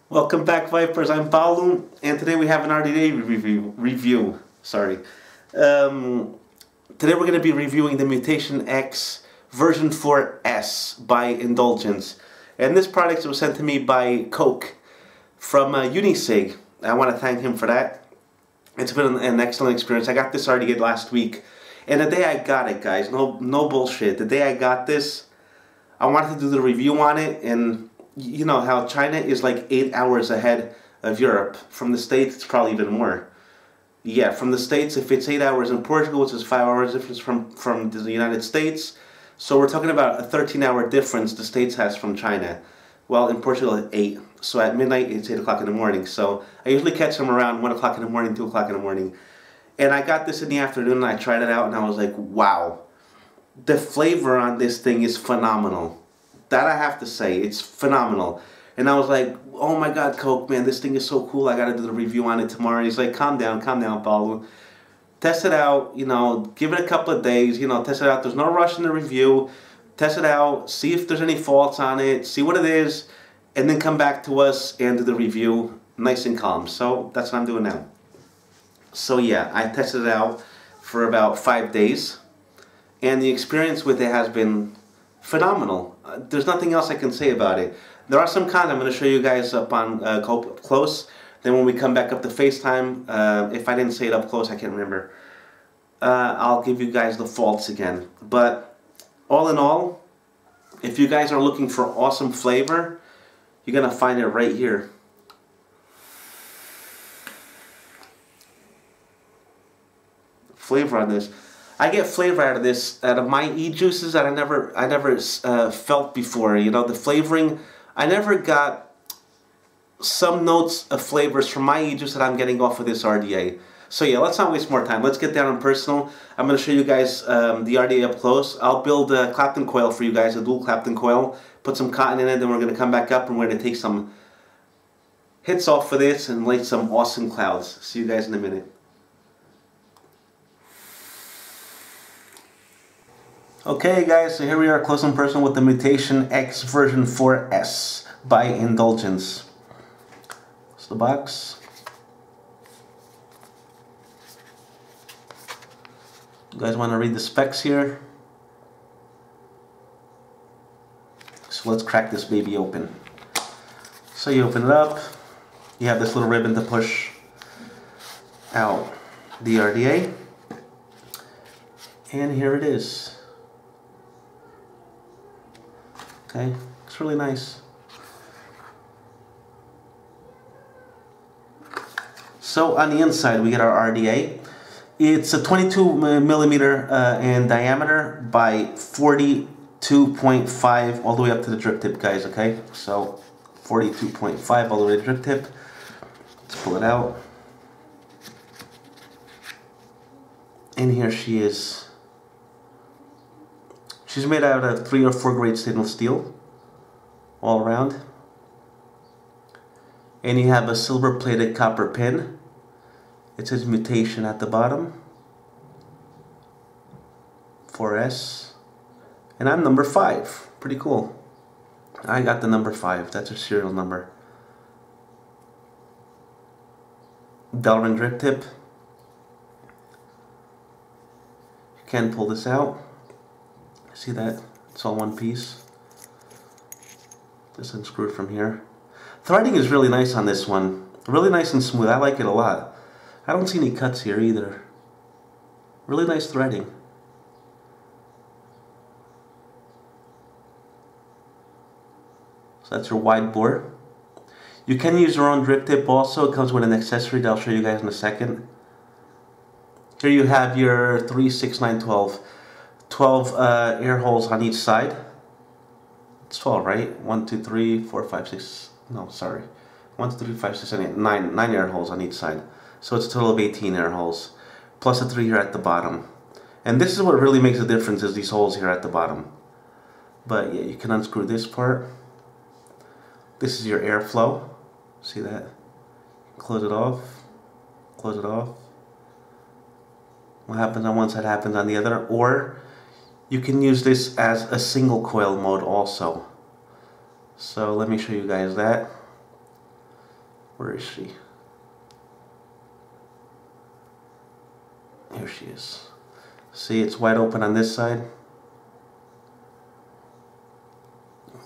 Welcome back, Vipers. I'm Paulo, and today we have an RDA review. Sorry. Today we're going to be reviewing the Mutation X version 4S by Indulgence. And this product was sent to me by Coke from e-cig. I want to thank him for that. It's been an excellent experience. I got this RDA last week, and the day I got it, guys, no bullshit, the day I got this, I wanted to do the review on it, and you know how China is like 8 hours ahead of Europe. From the States, it's probably even more. Yeah, from the States, if it's 8 hours in Portugal, which is 5 hours difference from the United States. So we're talking about a 13-hour difference the States has from China. Well, in Portugal, it's 8. So at midnight, it's 8 o'clock in the morning. So I usually catch them around 1 o'clock in the morning, 2 o'clock in the morning. And I got this in the afternoon, and I tried it out, and I was like, wow. The flavor on this thing is phenomenal. That I have to say, it's phenomenal. And I was like, oh my God, Coke, man, this thing is so cool. I got to do the review on it tomorrow. And he's like, calm down, Paulo. Test it out, you know, give it a couple of days, you know, test it out. There's no rush in the review. Test it out, see if there's any faults on it, see what it is, and then come back to us and do the review nice and calm. So that's what I'm doing now. So yeah, I tested it out for about 5 days, and the experience with it has been phenomenal. There's nothing else I can say about it. There are some cons I'm going to show you guys up on close. Then when we come back up to FaceTime, if I didn't say it up close, I can't remember. I'll give you guys the faults again. But all in all, if you guys are looking for awesome flavor, you're going to find it right here. Flavor on this. I get flavor out of this, out of my e-juices that I never felt before. You know, the flavoring, I never got some notes of flavors from my e-juice that I'm getting off of this RDA. So yeah, let's not waste more time. Let's get down and personal. I'm going to show you guys the RDA up close. I'll build a Clapton coil for you guys, a dual Clapton coil. Put some cotton in it, then we're going to come back up and we're going to take some hits off for this and light some awesome clouds. See you guys in a minute. Okay guys, so here we are close and personal with the Mutation X version 4S by Indulgence. That's the box. You guys want to read the specs here? So let's crack this baby open. So you open it up, you have this little ribbon to push out the RDA, and here it is. Okay, it's really nice. So on the inside we get our RDA. It's a 22 millimeter in diameter by 42.5 all the way up to the drip tip, guys, okay? So 42.5 all the way to the drip tip. Let's pull it out. And here she is. She's made out of 3 or 4 grade stainless steel, all around. And you have a silver plated copper pin. It says Mutation at the bottom. 4S. And I'm number 5. Pretty cool. I got the number 5. That's her serial number. Delrin drip tip. You can pull this out. See that? It's all one piece. Just unscrewed from here. Threading is really nice on this one. Really nice and smooth. I like it a lot. I don't see any cuts here either. Really nice threading. So that's your wide bore. You can use your own drip tip also. It comes with an accessory that I'll show you guys in a second. Here you have your 3, 6, 9, 12. 12 air holes on each side. It's 12, right? 1, 2, 3, 4, 5, 6. No, sorry. 1, 2, 3, 5, 6, 7, 8. 9 air holes on each side. So it's a total of 18 air holes. Plus a 3 here at the bottom. And this is what really makes a difference, is these holes here at the bottom. But yeah, you can unscrew this part. This is your airflow. See that? Close it off. Close it off. What happens on one side happens on the other. Or you can use this as a single coil mode also. So let me show you guys that. Where is she? Here she is. See, it's wide open on this side.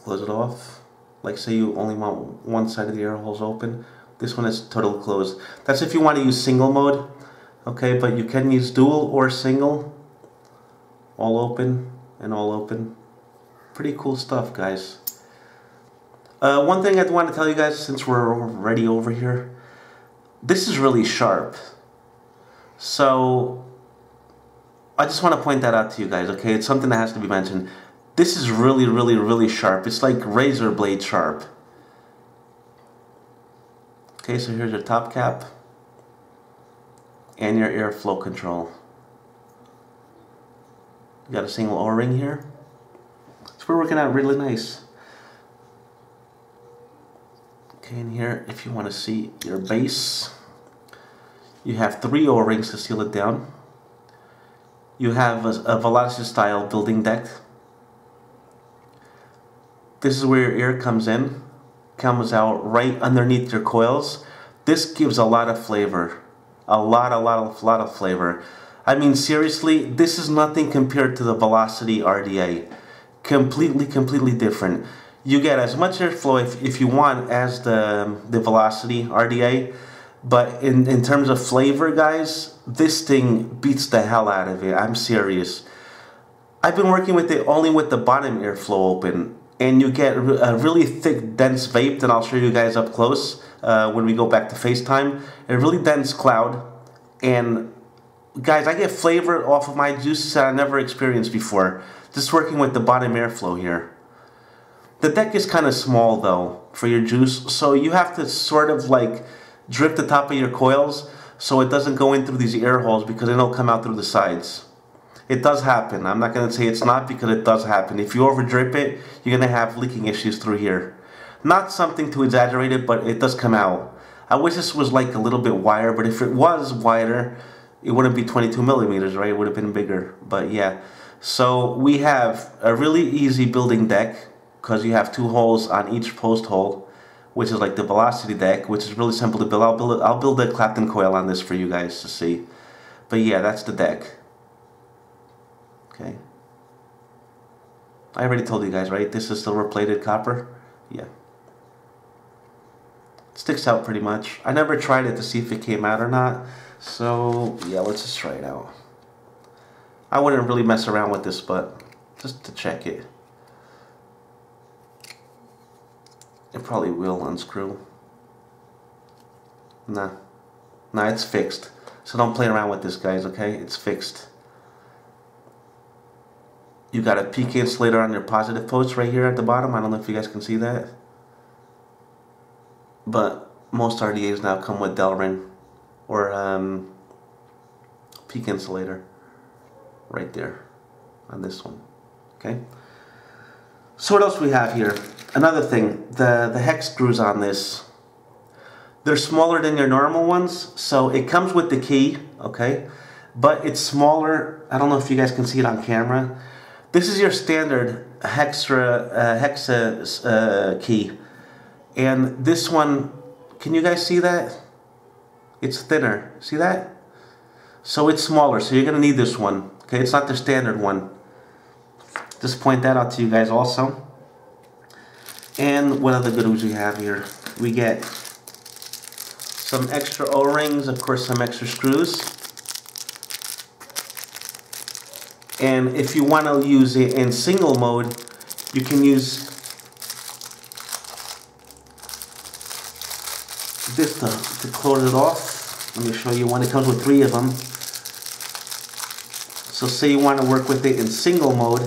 Close it off. Like say you only want one side of the air holes open. This one is totally closed. That's if you want to use single mode. Okay, but you can use dual or single. All open and all open. Pretty cool stuff, guys. One thing I want to tell you guys, since we're already over here, this is really sharp. So I just want to point that out to you guys, okay? It's something that has to be mentioned. This is really, really, really sharp. It's like razor blade sharp. Okay, so here's your top cap and your airflow control. You got a single O-ring here. So we're working out really nice. Okay, and here, if you want to see your base, you have 3 O-rings to seal it down. You have a velocity style building deck. This is where your air comes in, comes out right underneath your coils. This gives a lot of flavor. A lot of flavor. I mean, seriously, this is nothing compared to the Velocity RDA. Completely different. You get as much airflow if you want as the Velocity RDA, but in terms of flavor, guys, this thing beats the hell out of it. I'm serious. I've been working with it only with the bottom airflow open, and you get a really thick, dense vape that I'll show you guys up close when we go back to FaceTime. A really dense cloud, and guys, I get flavor off of my juices that I never experienced before, just working with the bottom airflow here. The deck is kind of small though for your juice, so you have to sort of like drip the top of your coils so it doesn't go in through these air holes, because it'll come out through the sides. It does happen. I'm not going to say it's not, because it does happen. If you over drip it, you're going to have leaking issues through here. Not something too exaggerated, but it does come out. I wish this was like a little bit wider, but if it was wider, it wouldn't be 22 millimeters, right? It would have been bigger. But yeah, so we have a really easy building deck, because you have 2 holes on each post hole, which is like the Velocity deck, which is really simple to build. I'll build a Clapton coil on this for you guys to see. But yeah, that's the deck. Okay. I already told you guys, right? This is silver plated copper. Yeah. It sticks out pretty much. I never tried it to see if it came out or not. So yeah, let's just try it out. I wouldn't really mess around with this, but just to check it. It probably will unscrew. Nah, it's fixed. So don't play around with this, guys, okay? It's fixed. You got a peak insulator on your positive post right here at the bottom. I don't know if you guys can see that. But most RDAs now come with Delrin or peak insulator right there on this one. Okay. So what else we have here? Another thing, the hex screws on this, they're smaller than your normal ones, so it comes with the key, okay, but it's smaller. I don't know if you guys can see it on camera. This is your standard hex key, and this one, can you guys see that? It's thinner, see that? So it's smaller, so you're gonna need this one, okay? It's not the standard one. Just point that out to you guys also. And what other goodies we have here? We get some extra O-rings, of course some extra screws. And if you want to use it in single mode, you can use this to close it off. Let me show you one. It comes with 3 of them. So say you want to work with it in single mode,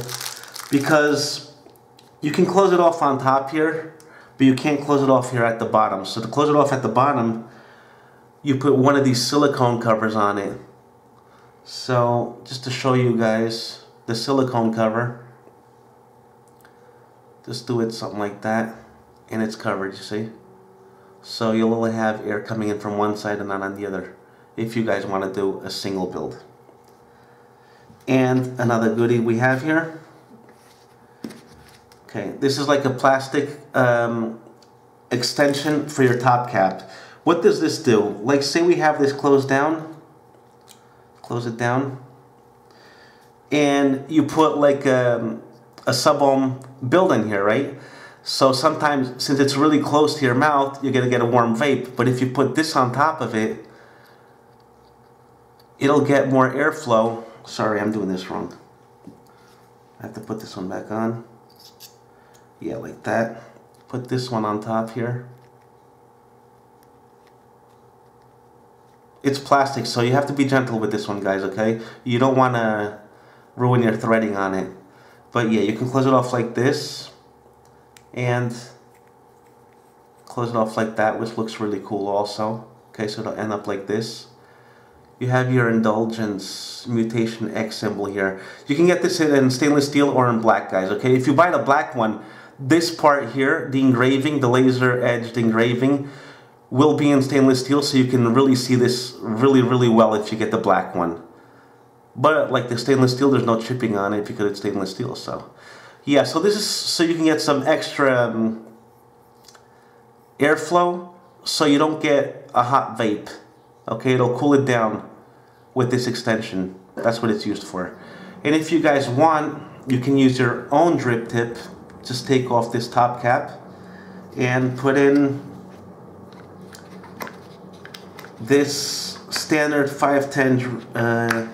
because you can close it off on top here, but you can't close it off here at the bottom. So to close it off at the bottom, you put one of these silicone covers on it. So just to show you guys the silicone cover, just do it something like that, and it's covered, you see? So you'll only have air coming in from one side and not on the other, if you guys want to do a single build. And another goodie we have here. Okay, this is like a plastic extension for your top cap. What does this do? Like, say we have this closed down, close it down, and you put like a sub-ohm build in here, right? So sometimes, since it's really close to your mouth, you're gonna get a warm vape. But if you put this on top of it, it'll get more airflow. Sorry, I'm doing this wrong. I have to put this one back on. Yeah, like that. Put this one on top here. It's plastic, so you have to be gentle with this one, guys, okay? You don't want to ruin your threading on it. But yeah, you can close it off like this and close it off like that, which looks really cool also. Okay, so it'll end up like this. You have your Indulgence Mutation X symbol here. You can get this in stainless steel or in black, guys, okay? If you buy the black one, this part here, the engraving, the laser edged engraving, will be in stainless steel, so you can really see this really well if you get the black one. But like the stainless steel, there's no chipping on it because it's stainless steel. So yeah, so this is so you can get some extra airflow, so you don't get a hot vape. Okay, it'll cool it down with this extension. That's what it's used for. And if you guys want, you can use your own drip tip. Just take off this top cap and put in this standard 510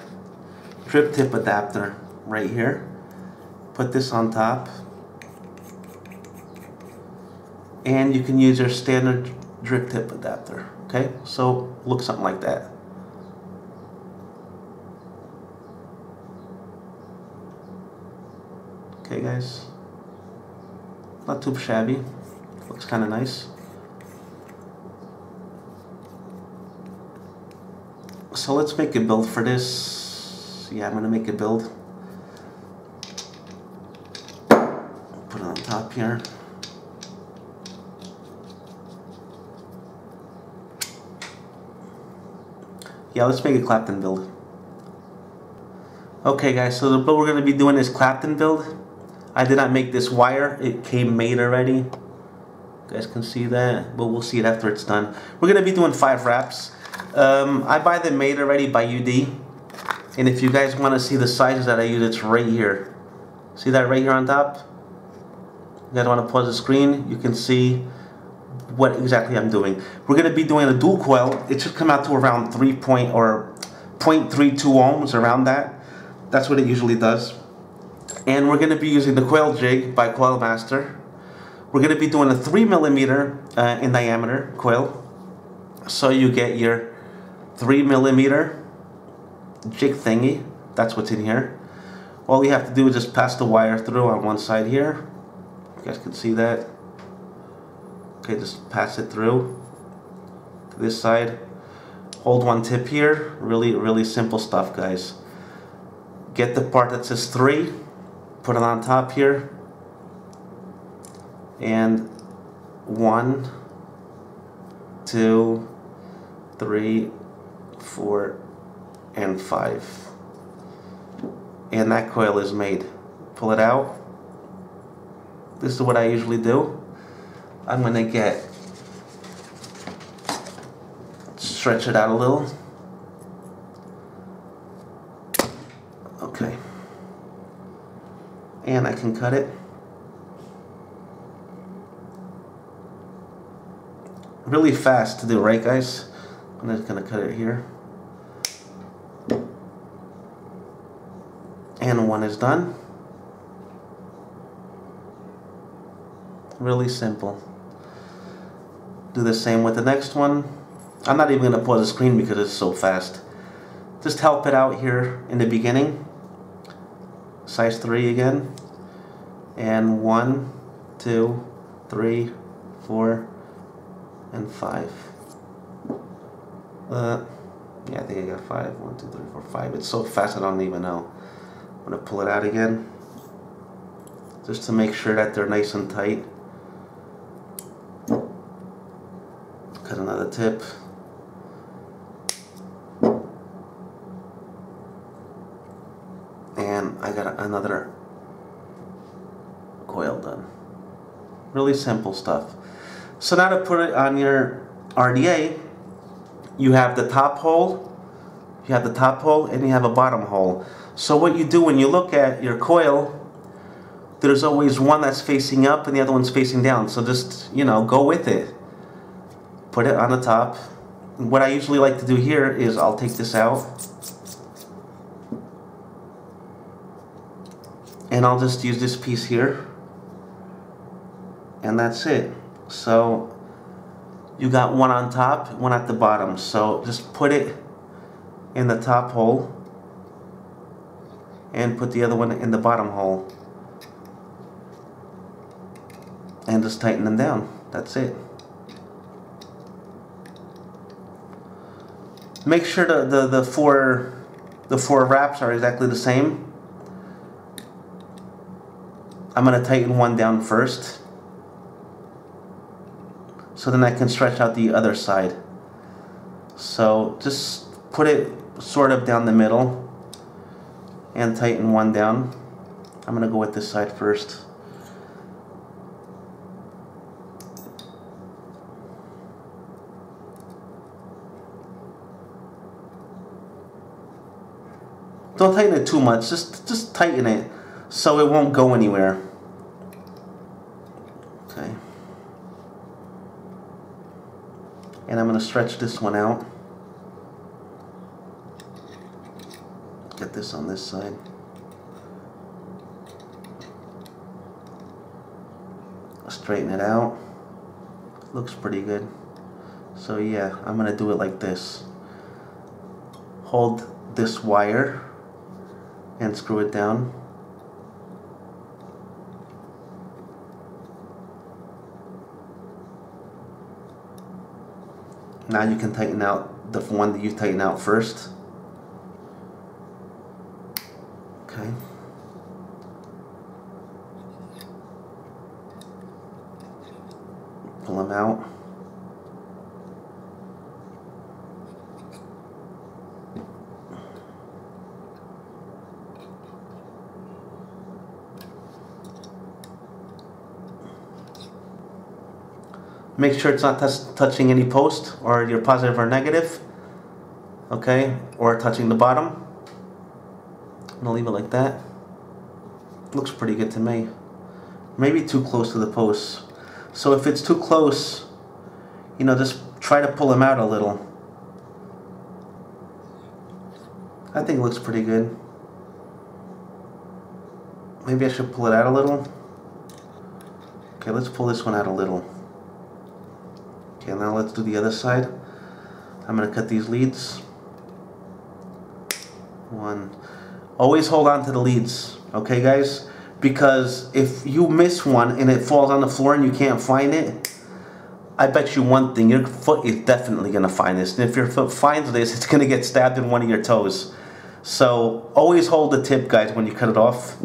drip tip adapter right here. Put this on top, and you can use your standard drip tip adapter. Okay, so look something like that. Okay, guys, not too shabby. Looks kind of nice. So let's make a build for this. Yeah, I'm gonna make a build. Put it on top here. Yeah, let's make a Clapton build. Okay, guys, so the build we're gonna be doing is Clapton build. I did not make this wire, it came made already. You guys can see that, but we'll see it after it's done. We're gonna be doing 5 wraps. I buy them made already by UD, and if you guys want to see the sizes that I use, it's right here. See that right here on top? You guys want to pause the screen, you can see what exactly I'm doing. We're going to be doing a dual coil. It should come out to around 0.32 ohms, around that. That's what it usually does. And we're going to be using the coil jig by Coil Master. We're going to be doing a 3mm in diameter coil. So you get your 3mm jig thingy. That's what's in here. All you have to do is just pass the wire through on one side here. You guys can see that. Okay, just pass it through to this side. Hold one tip here. Really simple stuff, guys. Get the part that says 3. Put it on top here. And 1, 2, 3, 4, and 5. And that coil is made. Pull it out. This is what I usually do. I'm gonna stretch it out a little. Okay. And I can cut it. Really fast to do, right, guys? I'm just gonna cut it here. And one is done. Really simple. Do the same with the next one. I'm not even gonna pause the screen because it's so fast. Just help it out here in the beginning. Size 3 again. And 1, 2, 3, 4, and 5. Yeah, I think I got 5. 1, 2, 3, 4, 5. It's so fast I don't even know. I'm gonna pull it out again, just to make sure that they're nice and tight. Cut another tip. And I got another coil done. Really simple stuff. So now to put it on your RDA, you have the top hole, and you have a bottom hole. So what you do when you look at your coil, there's always one that's facing up and the other one's facing down. So just, you know, go with it. Put it on the top. What I usually like to do here is I'll take this out and I'll just use this piece here, and that's it. So you got one on top, one at the bottom. So just put it in the top hole and put the other one in the bottom hole and just tighten them down. That's it. Make sure the four wraps are exactly the same. I'm going to tighten one down first, so then I can stretch out the other side. So just put it sort of down the middle and tighten one down. I'm going to go with this side first. Don't tighten it too much, just tighten it so it won't go anywhere. Okay. And I'm going to stretch this one out. Get this on this side. Straighten it out. Looks pretty good. So yeah, I'm going to do it like this. Hold this wire and screw it down. Now you can tighten out the one that you tighten out first. Okay. Pull them out. Make sure it's not touching any post or your positive or negative, okay, or touching the bottom. I'm gonna leave it like that. Looks pretty good to me. Maybe too close to the post. So if it's too close, you know, just try to pull them out a little. I think it looks pretty good. Maybe I should pull it out a little. Okay, let's pull this one out a little. Okay, now let's do the other side. I'm going to cut these leads. One. Always hold on to the leads, okay guys? Because if you miss one and it falls on the floor and you can't find it, I bet you one thing, your foot is definitely going to find this. And if your foot finds this, it's going to get stabbed in one of your toes. So always hold the tip, guys, when you cut it off.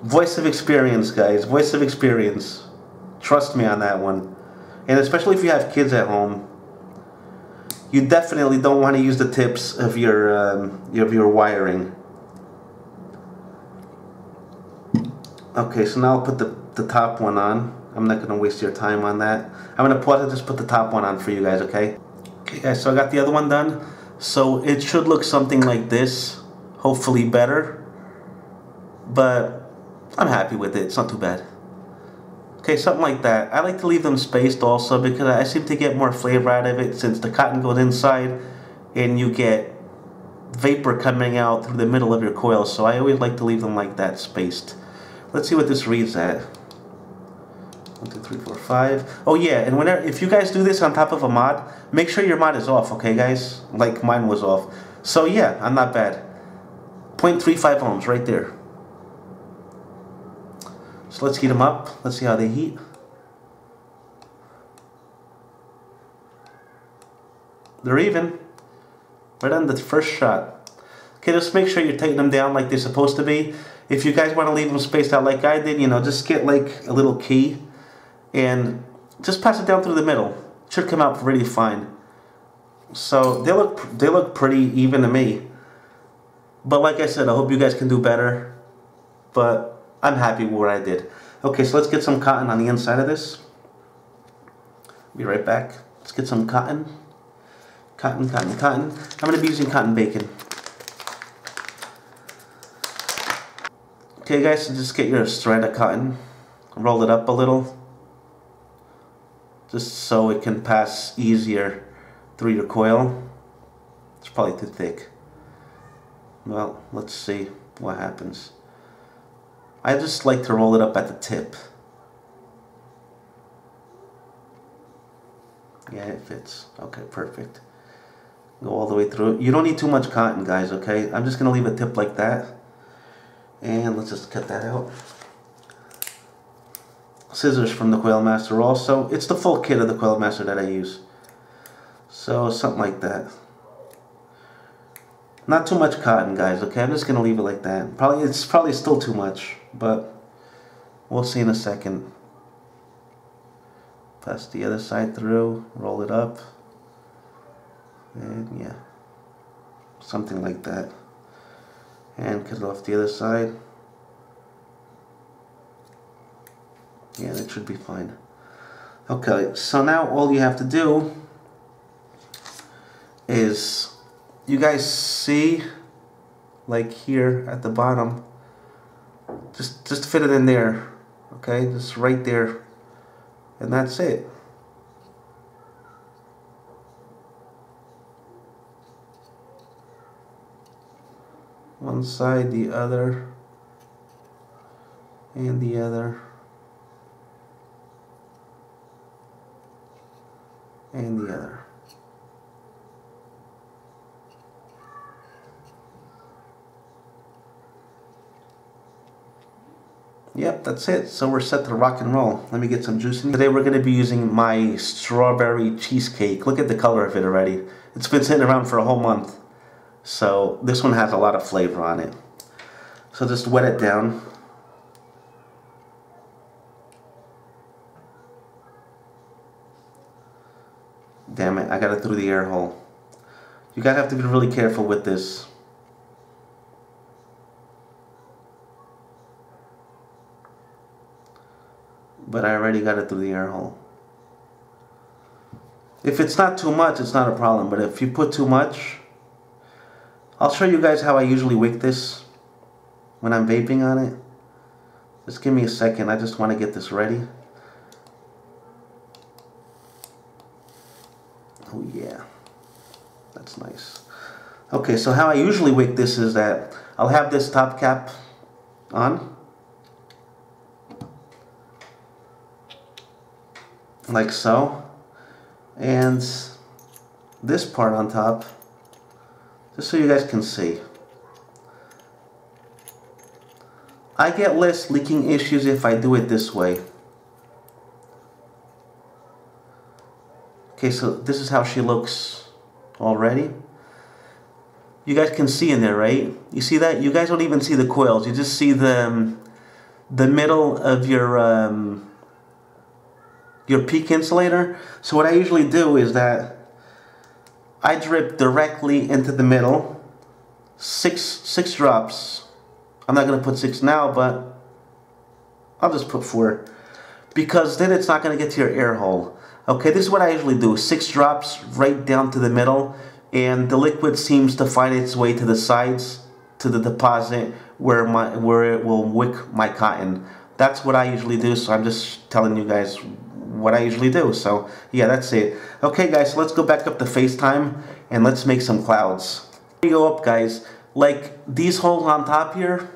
Voice of experience, guys. Voice of experience. Trust me on that one. And especially if you have kids at home, you definitely don't want to use the tips of your wiring. Okay, so now I'll put the top one on. I'm not going to waste your time on that. I'm going to pause and just put the top one on for you guys, okay? Okay guys, so I got the other one done. So it should look something like this. Hopefully better. But I'm happy with it. It's not too bad. Okay, something like that. I like to leave them spaced also because I seem to get more flavor out of it since the cotton goes inside and you get vapor coming out through the middle of your coil. So I always like to leave them like that, spaced. Let's see what this reads at. 1, 2, 3, 4, 5. Oh yeah, and whenever, if you guys do this on top of a mod, make sure your mod is off, okay guys? Like mine was off. So yeah, I'm not bad. 0.35 ohms right there. So let's heat them up. Let's see how they heat. They're even. Right on the first shot. Okay, just make sure you tighten them down like they're supposed to be. If you guys want to leave them spaced out like I did, you know, just get like a little key and just pass it down through the middle. It should come out really fine. So they look pretty even to me. But like I said, I hope you guys can do better. But I'm happy with what I did. Okay, so let's get some cotton on the inside of this. Be right back. Let's get some cotton. Cotton. I'm going to be using cotton bacon. Okay guys, so just get your strand of cotton, roll it up a little, just so it can pass easier through your coil. It's probably too thick. Well, let's see what happens. I just like to roll it up at the tip. Yeah, it fits. Okay, perfect. Go all the way through. You don't need too much cotton, guys, okay? I'm just going to leave a tip like that. And let's just cut that out. Scissors from the Coil Master also. It's the full kit of the Coil Master that I use. So, something like that. Not too much cotton, guys, okay? I'm just going to leave it like that. It's probably still too much, but we'll see in a second. Pass the other side through, roll it up. And yeah, something like that. And cut it off the other side. Yeah, that should be fine. Okay, so now all you have to do is, you guys see, like here at the bottom, just fit it in there, okay, just right there, and that's it. One side, the other, and the other, and the other. Yep, that's it. So we're set to rock and roll. Let me get some juice in. Today we're going to be using my strawberry cheesecake. Look at the color of it already. It's been sitting around for a whole month. So this one has a lot of flavor on it. So just wet it down. Damn it, I got it through the air hole. You gotta have to be really careful with this. But I already got it through the air hole. If it's not too much, it's not a problem. But if you put too much, I'll show you guys how I usually wick this when I'm vaping on it. Just give me a second. I just want to get this ready. Oh yeah, that's nice. Okay, so how I usually wick this is that I'll have this top cap on, like so, and this part on top, just so you guys can see. I get less leaking issues if I do it this way. Okay, so this is how she looks already. You guys can see in there, right? You see that? You guys don't even see the coils. You just see the middle of your peak insulator. So what I usually do is that I drip directly into the middle, six drops. I'm not going to put 6 now, but I'll just put 4, because then it's not going to get to your air hole. Okay, this is what I usually do. 6 drops right down to the middle, and the liquid seems to find its way to the sides, to the deposit where it will wick my cotton. That's what I usually do, so I'm just telling you guys what I usually do. So yeah, that's it. Okay guys, so let's go back up to FaceTime and let's make some clouds. Here you go up, guys. Like these holes on top here,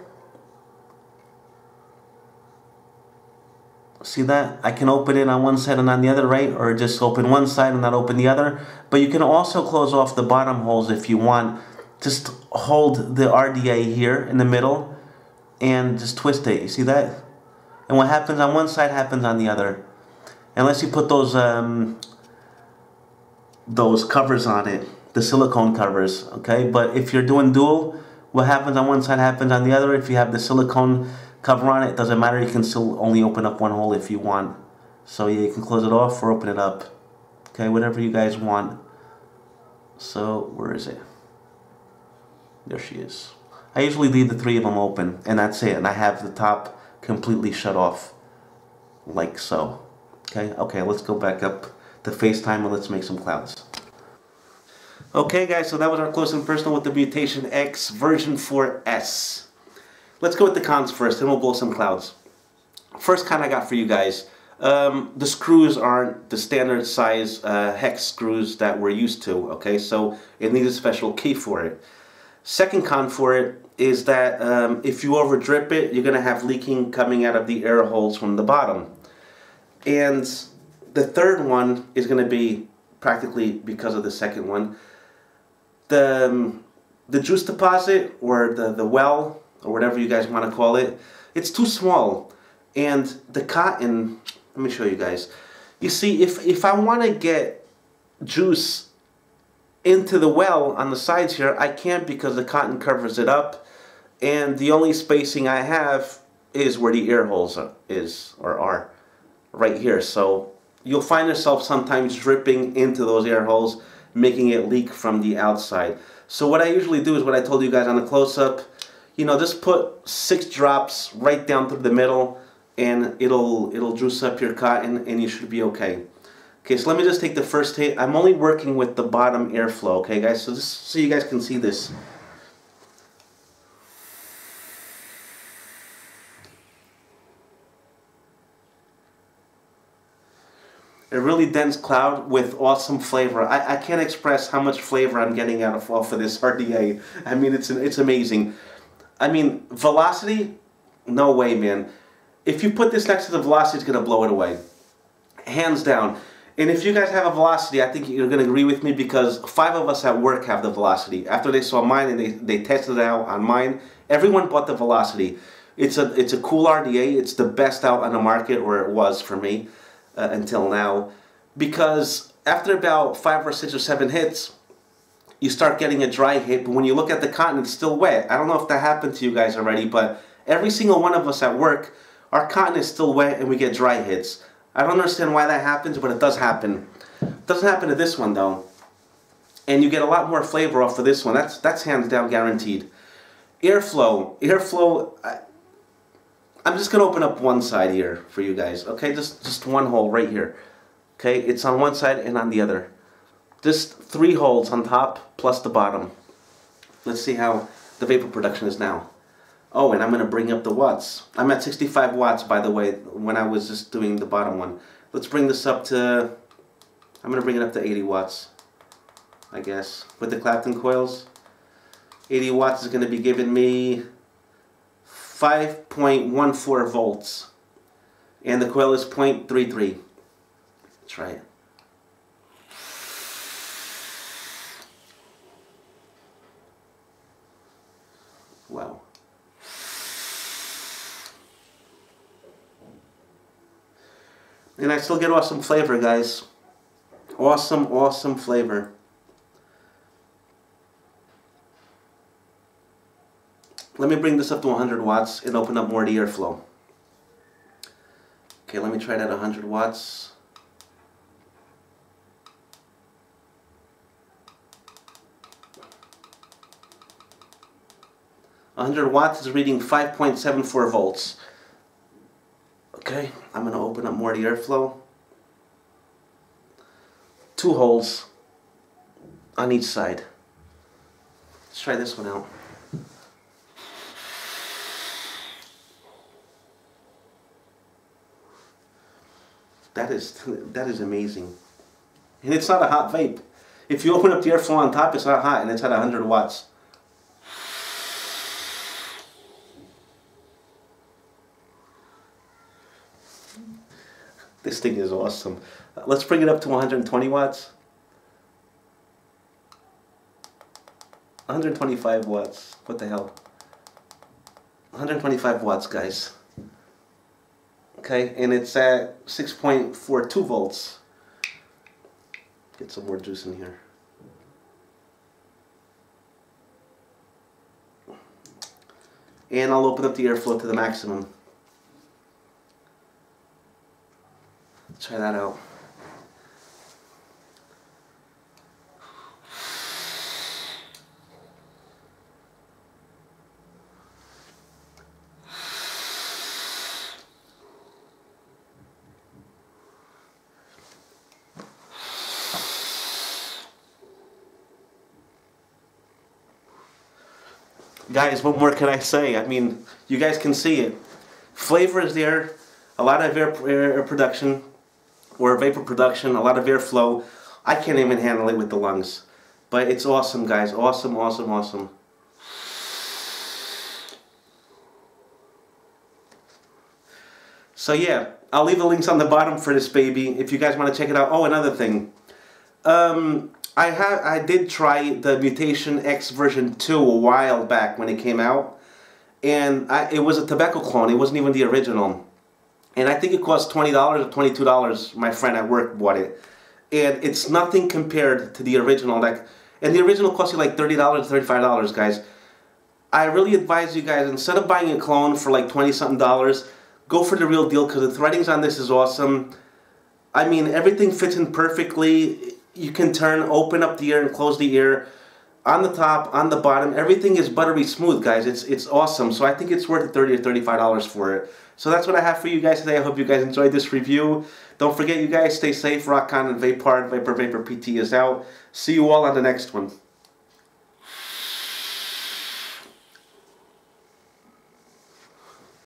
see that? I can open it on one side and on the other, right? Or just open one side and not open the other. But you can also close off the bottom holes if you want. Just hold the RDA here in the middle and just twist it. You see that? And what happens on one side happens on the other. Unless you put those covers on it, the silicone covers, okay? But if you're doing dual, what happens on one side happens on the other. If you have the silicone cover on it, doesn't matter. You can still only open up one hole if you want. So yeah, you can close it off or open it up. Okay, whatever you guys want. So where is it? There she is. I usually leave the 3 of them open, and that's it. And I have the top completely shut off, like so. Okay, let's go back up to FaceTime and let's make some clouds. Okay guys, so that was our close and personal with the Mutation X version 4S. Let's go with the cons first, and we'll blow some clouds. First con I got for you guys. The screws aren't the standard size hex screws that we're used to, okay? So it needs a special key for it. Second con for it is that if you over drip it, you're going to have leaking coming out of the air holes from the bottom. And the third one is going to be practically because of the second one. The juice deposit, or the well, or whatever you guys want to call it, it's too small. And the cotton, let me show you guys. You see, if I want to get juice into the well on the sides here, I can't because the cotton covers it up. And the only spacing I have is where the air holes are, right here. So you'll find yourself sometimes dripping into those air holes, making it leak from the outside. So what I usually do is what I told you guys on the close-up, you know, just put 6 drops right down through the middle, and it'll juice up your cotton, and you should be okay. Okay, so let me just take the first hit. I'm only working with the bottom airflow, okay guys? So just so you guys can see this. A really dense cloud with awesome flavor. I can't express how much flavor I'm getting off of this RDA. I mean, it's amazing. I mean, velocity? No way, man. If you put this next to the velocity, it's going to blow it away. Hands down. And if you guys have a velocity, I think you're going to agree with me, because 5 of us at work have the velocity. After they saw mine and they tested it out on mine, everyone bought the velocity. It's a cool RDA. It's the best out on the market, or it was for me. Until now, because after about 5 or 6 or 7 hits, you start getting a dry hit, but when you look at the cotton, it's still wet. I don't know if that happened to you guys already, but every single one of us at work, our cotton is still wet and we get dry hits. I don't understand why that happens, but it does happen. It doesn't happen to this one though. And you get a lot more flavor off of this one. That's hands down guaranteed. Airflow. I'm just going to open up one side here for you guys, okay? Just one hole right here, okay? It's on one side and on the other. Just 3 holes on top plus the bottom. Let's see how the vapor production is now. Oh, and I'm going to bring up the watts. I'm at 65 watts, by the way, when I was just doing the bottom one. Let's bring this up to, I'm going to bring it up to 80 watts, I guess, with the Clapton coils. 80 watts is going to be giving me 5.14 volts, and the coil is 0.33. That's right. Wow. And I still get awesome flavor, guys. Awesome, awesome flavor. Let me bring this up to 100 watts and open up more of the airflow. Okay, let me try that at 100 watts. Watts is reading 5.74 volts. Okay, I'm going to open up more of the airflow. 2 holes on each side. Let's try this one out. That is amazing. And it's not a hot vape. If you open up the airflow on top, it's not hot, and it's at 100 watts. This thing is awesome. Let's bring it up to 120 watts. 125 watts. What the hell? 125 watts, guys. Okay, and it's at 6.42 volts. Get some more juice in here. And I'll open up the airflow to the maximum. Let's try that out. Guys, what more can I say? I mean, you guys can see it. Flavor is there, a lot of air production, or vapor production, a lot of airflow. I can't even handle it with the lungs. But it's awesome, guys. Awesome, awesome, awesome. So yeah, I'll leave the links on the bottom for this baby if you guys want to check it out. Oh, another thing. I did try the Mutation X version 2 a while back when it came out. And it was a tobacco clone. It wasn't even the original. And I think it cost $20 or $22. My friend at work bought it. And it's nothing compared to the original. And the original cost you like $30, $35, guys. I really advise you guys, instead of buying a clone for like 20-something dollars, go for the real deal, because the threadings on this is awesome. I mean, everything fits in perfectly. You can open up the ear and close the ear. On the top, on the bottom, everything is buttery smooth, guys. It's awesome. So I think it's worth $30 or $35 for it. So that's what I have for you guys today. I hope you guys enjoyed this review. Don't forget, you guys, stay safe, rock on, and Vape Hard. ViperVaporPT is out. See you all on the next one.